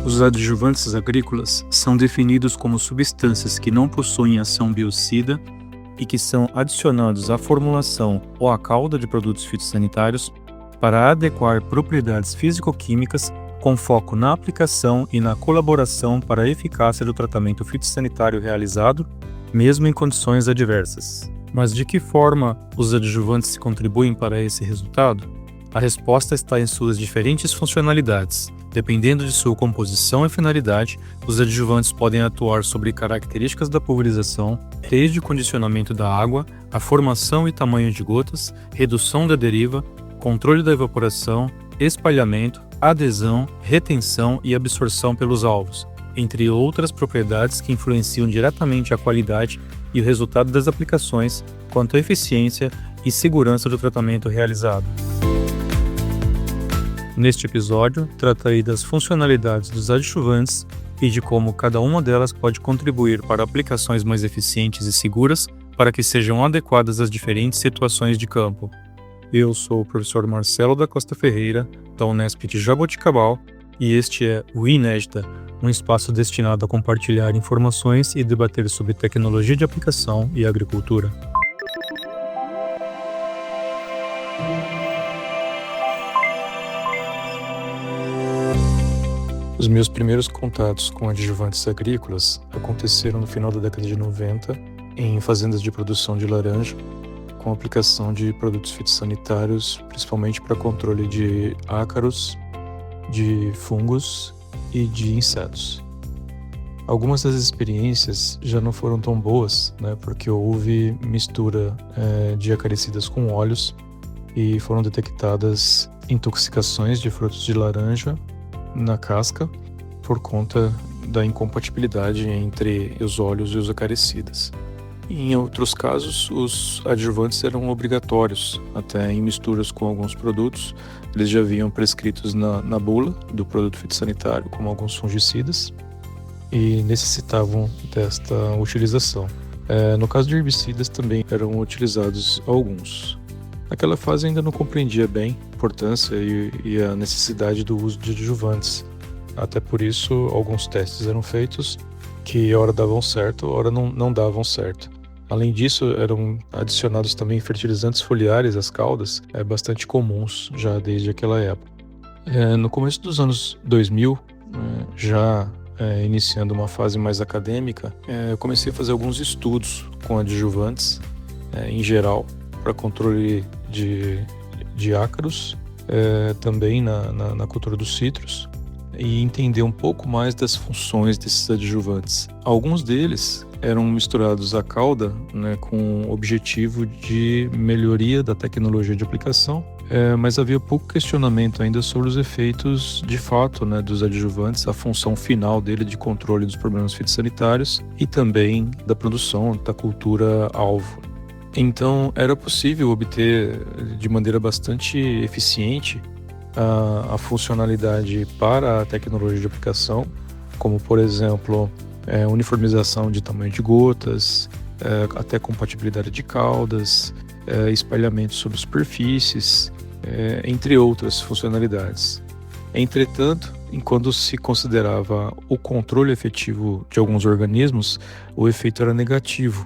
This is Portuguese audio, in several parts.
Os adjuvantes agrícolas são definidos como substâncias que não possuem ação biocida e que são adicionados à formulação ou à calda de produtos fitossanitários para adequar propriedades físico-químicas com foco na aplicação e na colaboração para a eficácia do tratamento fitossanitário realizado, mesmo em condições adversas. Mas de que forma os adjuvantes contribuem para esse resultado? A resposta está em suas diferentes funcionalidades. Dependendo de sua composição e finalidade, os adjuvantes podem atuar sobre características da pulverização, desde o condicionamento da água, a formação e tamanho de gotas, redução da deriva, controle da evaporação, espalhamento, adesão, retenção e absorção pelos alvos, entre outras propriedades que influenciam diretamente a qualidade e o resultado das aplicações, quanto à eficiência e segurança do tratamento realizado. Neste episódio, tratarei das funcionalidades dos adjuvantes e de como cada uma delas pode contribuir para aplicações mais eficientes e seguras para que sejam adequadas às diferentes situações de campo. Eu sou o professor Marcelo da Costa Ferreira, da Unesp de Jaboticabal, e este é o Inédita, um espaço destinado a compartilhar informações e debater sobre tecnologia de aplicação e agricultura. Os meus primeiros contatos com adjuvantes agrícolas aconteceram no final da década de 90 em fazendas de produção de laranja, com aplicação de produtos fitossanitários, principalmente para controle de ácaros, de fungos e de insetos. Algumas das experiências já não foram tão boas, porque houve mistura de acaricidas com óleos e foram detectadas intoxicações de frutos de laranja na casca por conta da incompatibilidade entre os óleos e os acaricidas. Em outros casos, os adjuvantes eram obrigatórios, até em misturas com alguns produtos. Eles já vinham prescritos na bula do produto fitossanitário, como alguns fungicidas, e necessitavam desta utilização. No caso de herbicidas também eram utilizados alguns. Naquela fase ainda não compreendia bem a importância e a necessidade do uso de adjuvantes. Até por isso, alguns testes eram feitos que ora davam certo, ora não davam certo. Além disso, eram adicionados também fertilizantes foliares às caudas, bastante comuns já desde aquela época. No começo dos anos 2000, já iniciando uma fase mais acadêmica, eu comecei a fazer alguns estudos com adjuvantes, em geral, para controle de ácaros, também na cultura dos citros, e entender um pouco mais das funções desses adjuvantes. Alguns deles eram misturados à calda, com o objetivo de melhoria da tecnologia de aplicação, mas havia pouco questionamento ainda sobre os efeitos de fato dos adjuvantes, a função final dele de controle dos problemas fitossanitários e também da produção da cultura alvo. Então, era possível obter de maneira bastante eficiente a funcionalidade para a tecnologia de aplicação, como, por exemplo, uniformização de tamanho de gotas, até compatibilidade de caudas, espalhamento sobre superfícies, entre outras funcionalidades. Entretanto, enquanto se considerava o controle efetivo de alguns organismos, o efeito era negativo,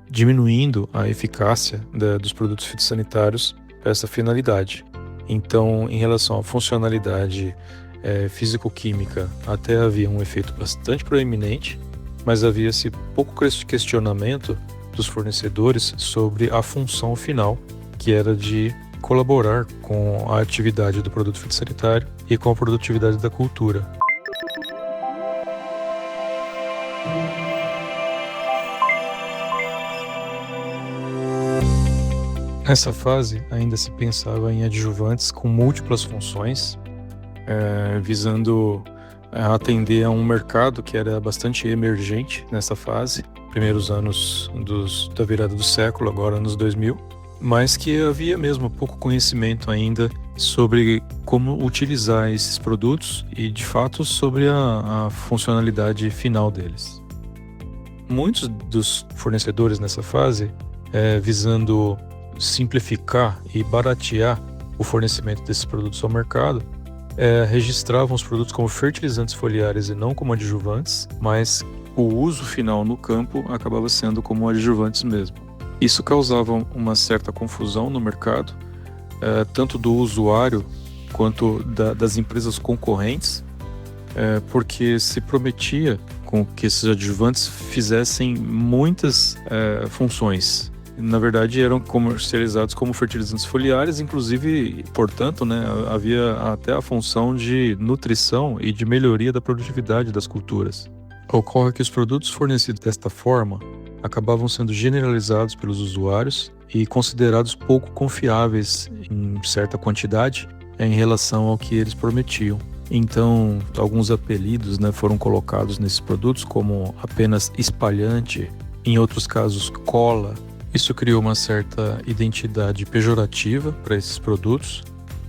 diminuindo a eficácia dos produtos fitossanitários para essa finalidade. Então, em relação à funcionalidade físico-química, até havia um efeito bastante proeminente, mas havia-se pouco questionamento dos fornecedores sobre a função final, que era de colaborar com a atividade do produto fitossanitário e com a produtividade da cultura. Nessa fase, ainda se pensava em adjuvantes com múltiplas funções, visando atender a um mercado que era bastante emergente nessa fase, primeiros anos da virada do século, agora anos 2000, mas que havia mesmo pouco conhecimento ainda sobre como utilizar esses produtos e, de fato, sobre a funcionalidade final deles. Muitos dos fornecedores nessa fase, visando simplificar e baratear o fornecimento desses produtos ao mercado, registravam os produtos como fertilizantes foliares e não como adjuvantes, mas o uso final no campo acabava sendo como adjuvantes mesmo. Isso causava uma certa confusão no mercado, tanto do usuário quanto das empresas concorrentes, porque se prometia com que esses adjuvantes fizessem muitas funções. Na verdade, eram comercializados como fertilizantes foliares, inclusive, portanto, havia até a função de nutrição e de melhoria da produtividade das culturas. Ocorre que os produtos fornecidos desta forma acabavam sendo generalizados pelos usuários e considerados pouco confiáveis em certa quantidade em relação ao que eles prometiam. Então, alguns apelidos foram colocados nesses produtos, como apenas espalhante, em outros casos cola. Isso criou uma certa identidade pejorativa para esses produtos,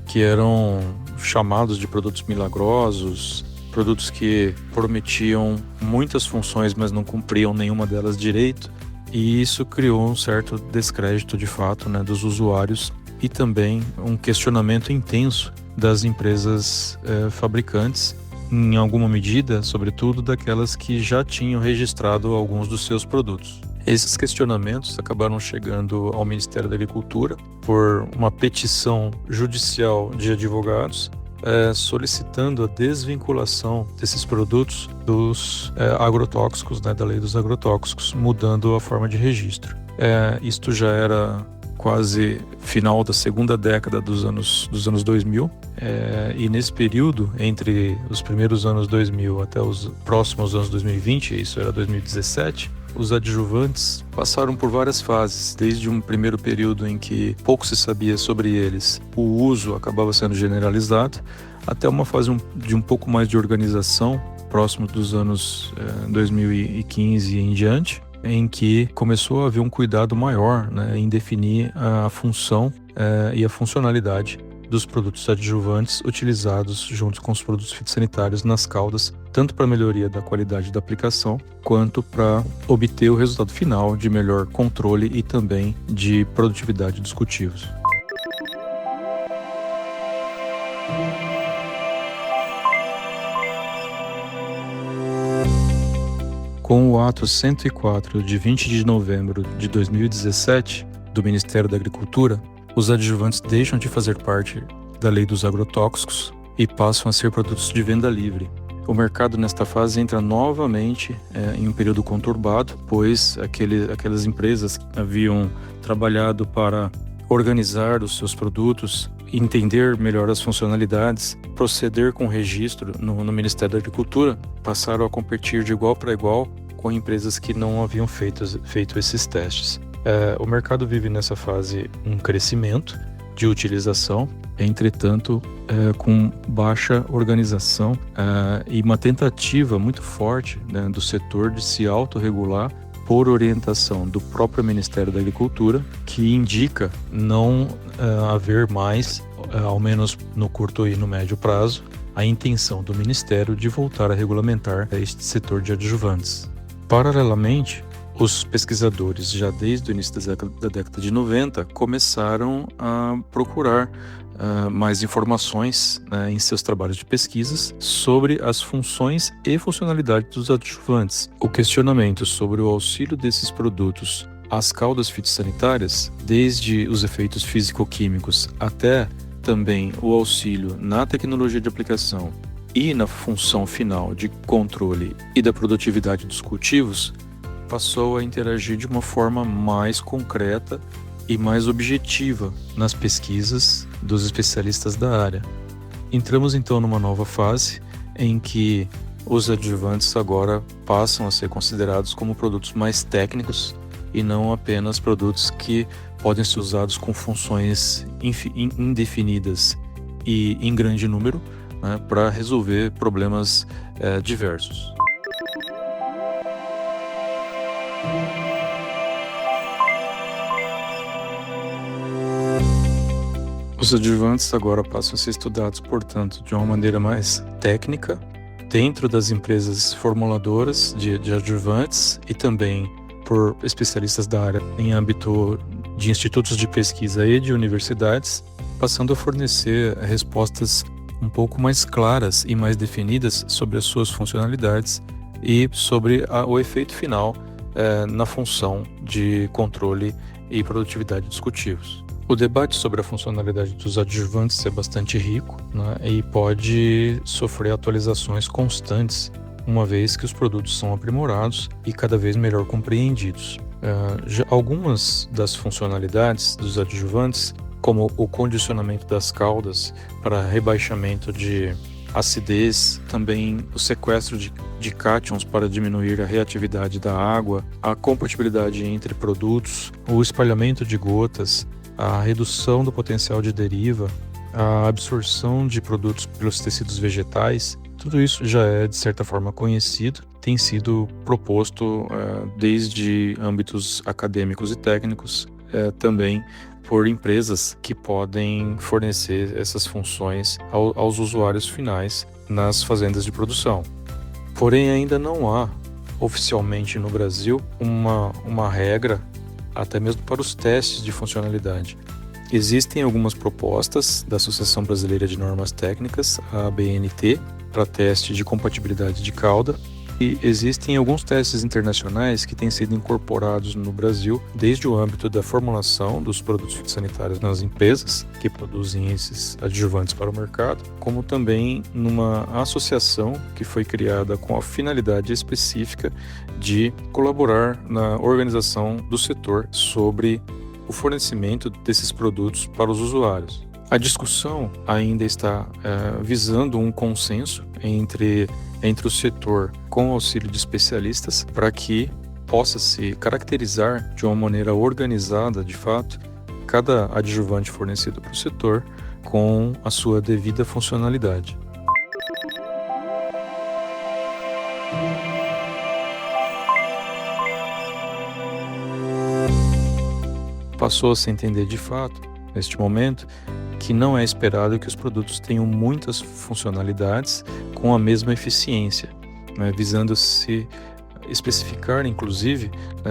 que eram chamados de produtos milagrosos, produtos que prometiam muitas funções, mas não cumpriam nenhuma delas direito. E isso criou um certo descrédito, de fato, dos usuários e também um questionamento intenso das empresas fabricantes, em alguma medida, sobretudo, daquelas que já tinham registrado alguns dos seus produtos. Esses questionamentos acabaram chegando ao Ministério da Agricultura por uma petição judicial de advogados solicitando a desvinculação desses produtos dos agrotóxicos, da lei dos agrotóxicos, mudando a forma de registro. Isto já era quase final da segunda década dos anos 2000, e nesse período, entre os primeiros anos 2000 até os próximos anos 2020, isso era 2017, os adjuvantes passaram por várias fases, desde um primeiro período em que pouco se sabia sobre eles, o uso acabava sendo generalizado, até uma fase de um pouco mais de organização, próximo dos anos 2015 e em diante, em que começou a haver um cuidado maior em definir a função e a funcionalidade dos produtos adjuvantes utilizados junto com os produtos fitossanitários nas caudas, tanto para melhoria da qualidade da aplicação, quanto para obter o resultado final de melhor controle e também de produtividade dos cultivos. Com o ato 104 de 20 de novembro de 2017 do Ministério da Agricultura, os adjuvantes deixam de fazer parte da lei dos agrotóxicos e passam a ser produtos de venda livre. O mercado nesta fase entra novamente em um período conturbado, pois aquelas empresas que haviam trabalhado para organizar os seus produtos, entender melhor as funcionalidades, proceder com o registro no Ministério da Agricultura, passaram a competir de igual para igual com empresas que não haviam feito esses testes. O mercado vive nessa fase um crescimento de utilização, entretanto, com baixa organização e uma tentativa muito forte do setor de se autorregular por orientação do próprio Ministério da Agricultura, que indica não haver mais, ao menos no curto e no médio prazo, a intenção do Ministério de voltar a regulamentar este setor de adjuvantes. Paralelamente, os pesquisadores, já desde o início da década de 90, começaram a procurar mais informações em seus trabalhos de pesquisas sobre as funções e funcionalidades dos adjuvantes. O questionamento sobre o auxílio desses produtos às caudas fitossanitárias, desde os efeitos físico-químicos até também o auxílio na tecnologia de aplicação e na função final de controle e da produtividade dos cultivos, passou a interagir de uma forma mais concreta e mais objetiva nas pesquisas dos especialistas da área. Entramos então numa nova fase em que os adjuvantes agora passam a ser considerados como produtos mais técnicos e não apenas produtos que podem ser usados com funções indefinidas e em grande número, para resolver problemas diversos. Os adjuvantes agora passam a ser estudados, portanto, de uma maneira mais técnica, dentro das empresas formuladoras de adjuvantes e também por especialistas da área em âmbito de institutos de pesquisa e de universidades, passando a fornecer respostas um pouco mais claras e mais definidas sobre as suas funcionalidades e sobre o efeito final na função de controle e produtividade dos cultivos. O debate sobre a funcionalidade dos adjuvantes é bastante rico, né, e pode sofrer atualizações constantes, uma vez que os produtos são aprimorados e cada vez melhor compreendidos. Algumas das funcionalidades dos adjuvantes, como o condicionamento das caudas para rebaixamento de acidez, também o sequestro de cátions para diminuir a reatividade da água, a compatibilidade entre produtos, o espalhamento de gotas, a redução do potencial de deriva, a absorção de produtos pelos tecidos vegetais, tudo isso já é de certa forma conhecido, tem sido proposto desde âmbitos acadêmicos e técnicos, também por empresas que podem fornecer essas funções aos usuários finais nas fazendas de produção. Porém, ainda não há oficialmente no Brasil uma regra, até mesmo para os testes de funcionalidade. Existem algumas propostas da Associação Brasileira de Normas Técnicas, a ABNT, para teste de compatibilidade de cauda, e existem alguns testes internacionais que têm sido incorporados no Brasil desde o âmbito da formulação dos produtos fitossanitários nas empresas que produzem esses adjuvantes para o mercado, como também numa associação que foi criada com a finalidade específica de colaborar na organização do setor sobre o fornecimento desses produtos para os usuários. A discussão ainda está visando um consenso entre o setor com auxílio de especialistas para que possa se caracterizar de uma maneira organizada, de fato, cada adjuvante fornecido para o setor com a sua devida funcionalidade. Passou a se entender de fato, neste momento, que não é esperado que os produtos tenham muitas funcionalidades com a mesma eficiência, né, visando se especificar, inclusive,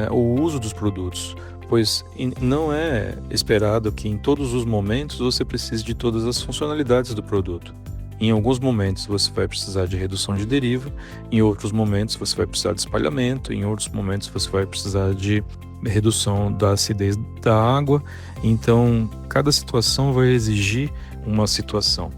o uso dos produtos, pois não é esperado que em todos os momentos você precise de todas as funcionalidades do produto. Em alguns momentos você vai precisar de redução de deriva, em outros momentos você vai precisar de espalhamento, em outros momentos você vai precisar de redução da acidez da água. Então, cada situação vai exigir uma situação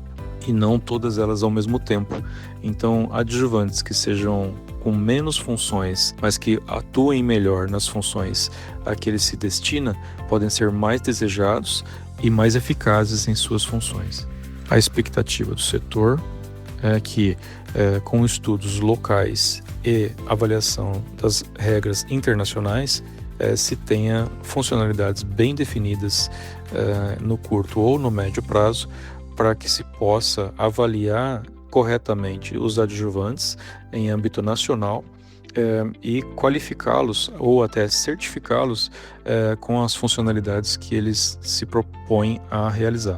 e não todas elas ao mesmo tempo. Então, adjuvantes que sejam com menos funções, mas que atuem melhor nas funções a que ele se destina, podem ser mais desejados e mais eficazes em suas funções. A expectativa do setor é que, com estudos locais e avaliação das regras internacionais, se tenha funcionalidades bem definidas no curto ou no médio prazo, para que se possa avaliar corretamente os adjuvantes em âmbito nacional e qualificá-los ou até certificá-los com as funcionalidades que eles se propõem a realizar.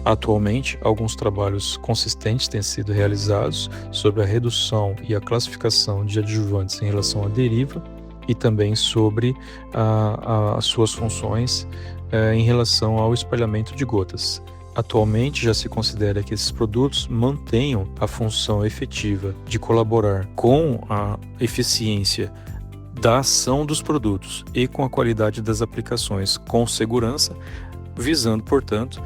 Atualmente, alguns trabalhos consistentes têm sido realizados sobre a redução e a classificação de adjuvantes em relação à deriva e também sobre as suas funções em relação ao espalhamento de gotas. Atualmente, já se considera que esses produtos mantenham a função efetiva de colaborar com a eficiência da ação dos produtos e com a qualidade das aplicações com segurança, visando, portanto,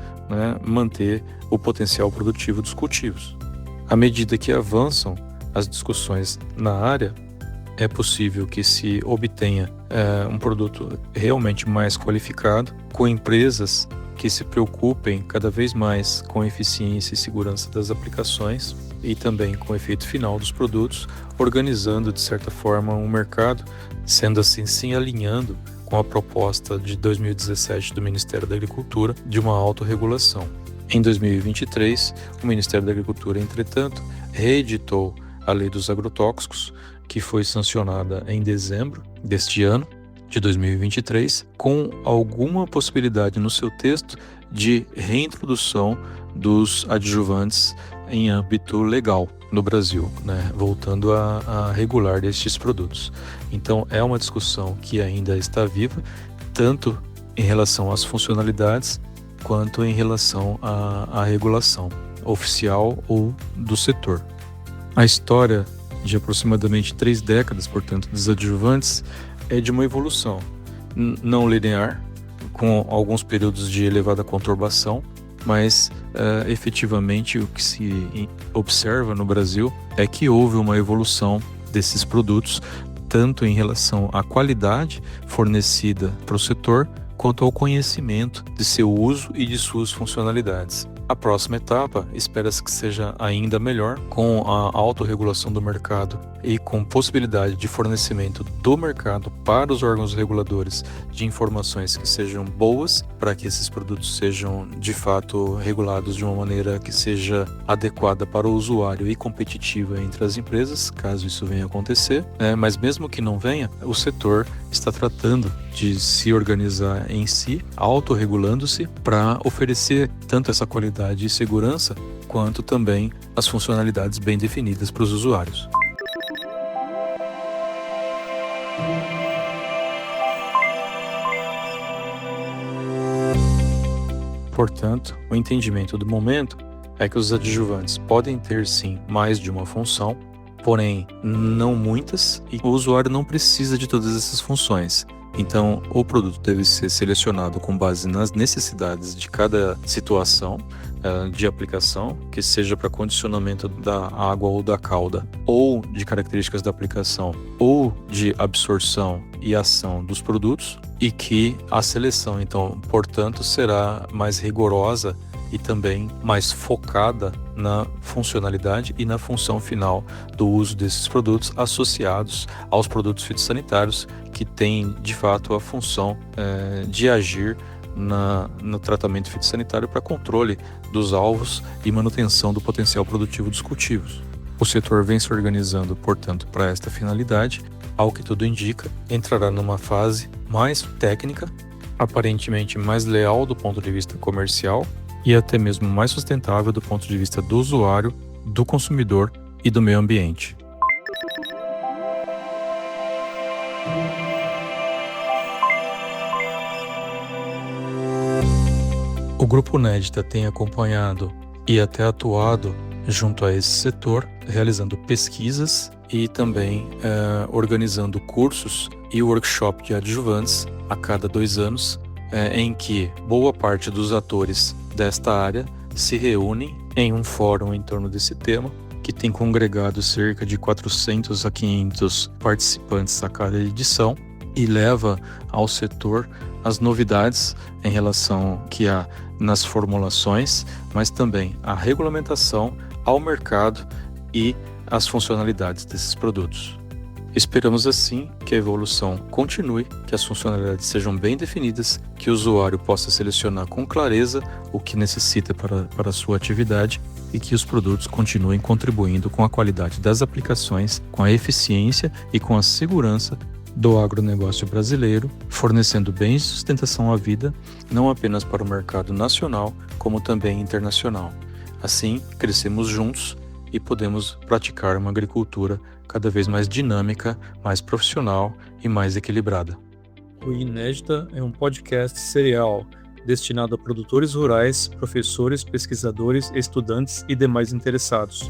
manter o potencial produtivo dos cultivos. À medida que avançam as discussões na área, é possível que se obtenha um produto realmente mais qualificado, com empresas que se preocupem cada vez mais com a eficiência e segurança das aplicações e também com o efeito final dos produtos, organizando de certa forma um mercado, sendo assim se alinhando com a proposta de 2017 do Ministério da Agricultura de uma autorregulação. Em 2023, o Ministério da Agricultura, entretanto, reeditou a Lei dos Agrotóxicos, que foi sancionada em dezembro deste ano, de 2023, com alguma possibilidade no seu texto de reintrodução dos adjuvantes em âmbito legal no Brasil, né? Voltando a regular estes produtos. Então é uma discussão que ainda está viva, tanto em relação às funcionalidades quanto em relação à regulação oficial ou do setor. A história de aproximadamente 3 décadas, portanto, dos adjuvantes é de uma evolução não linear, com alguns períodos de elevada conturbação, mas efetivamente o que se observa no Brasil é que houve uma evolução desses produtos, tanto em relação à qualidade fornecida para o setor, quanto ao conhecimento de seu uso e de suas funcionalidades. A próxima etapa espera-se que seja ainda melhor, com a autorregulação do mercado e com possibilidade de fornecimento do mercado para os órgãos reguladores de informações que sejam boas, para que esses produtos sejam de fato regulados de uma maneira que seja adequada para o usuário e competitiva entre as empresas, caso isso venha a acontecer. Mas mesmo que não venha, o setor está tratando de se organizar em si, autorregulando-se, para oferecer tanto essa qualidade e segurança, quanto também as funcionalidades bem definidas para os usuários. Portanto, o entendimento do momento é que os adjuvantes podem ter sim mais de uma função, porém não muitas, e o usuário não precisa de todas essas funções. Então, o produto deve ser selecionado com base nas necessidades de cada situação de aplicação, que seja para condicionamento da água ou da cauda, ou de características da aplicação, ou de absorção e ação dos produtos, e que a seleção, então, portanto, será mais rigorosa e também mais focada na funcionalidade e na função final do uso desses produtos associados aos produtos fitossanitários, que têm de fato a função de agir no tratamento fitossanitário para controle dos alvos e manutenção do potencial produtivo dos cultivos. O setor vem se organizando, portanto, para esta finalidade. Ao que tudo indica, entrará numa fase mais técnica, aparentemente mais leal do ponto de vista comercial e até mesmo mais sustentável do ponto de vista do usuário, do consumidor e do meio ambiente. O Grupo Nédita tem acompanhado e até atuado junto a esse setor, realizando pesquisas e também organizando cursos e workshop de adjuvantes a cada 2 anos, em que boa parte dos atores desta área se reúnem em um fórum em torno desse tema, que tem congregado cerca de 400 a 500 participantes a cada edição e leva ao setor as novidades em relação que há nas formulações, mas também a regulamentação, ao mercado e as funcionalidades desses produtos. Esperamos assim que a evolução continue, que as funcionalidades sejam bem definidas, que o usuário possa selecionar com clareza o que necessita para a sua atividade e que os produtos continuem contribuindo com a qualidade das aplicações, com a eficiência e com a segurança do agronegócio brasileiro, fornecendo bens de sustentação à vida, não apenas para o mercado nacional, como também internacional. Assim, crescemos juntos e podemos praticar uma agricultura cada vez mais dinâmica, mais profissional e mais equilibrada. O Inédita é um podcast serial destinado a produtores rurais, professores, pesquisadores, estudantes e demais interessados.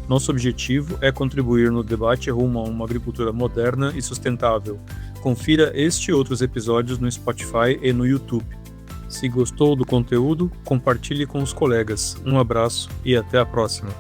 Nosso objetivo é contribuir no debate rumo a uma agricultura moderna e sustentável. Confira este e outros episódios no Spotify e no YouTube. Se gostou do conteúdo, compartilhe com os colegas. Um abraço e até a próxima.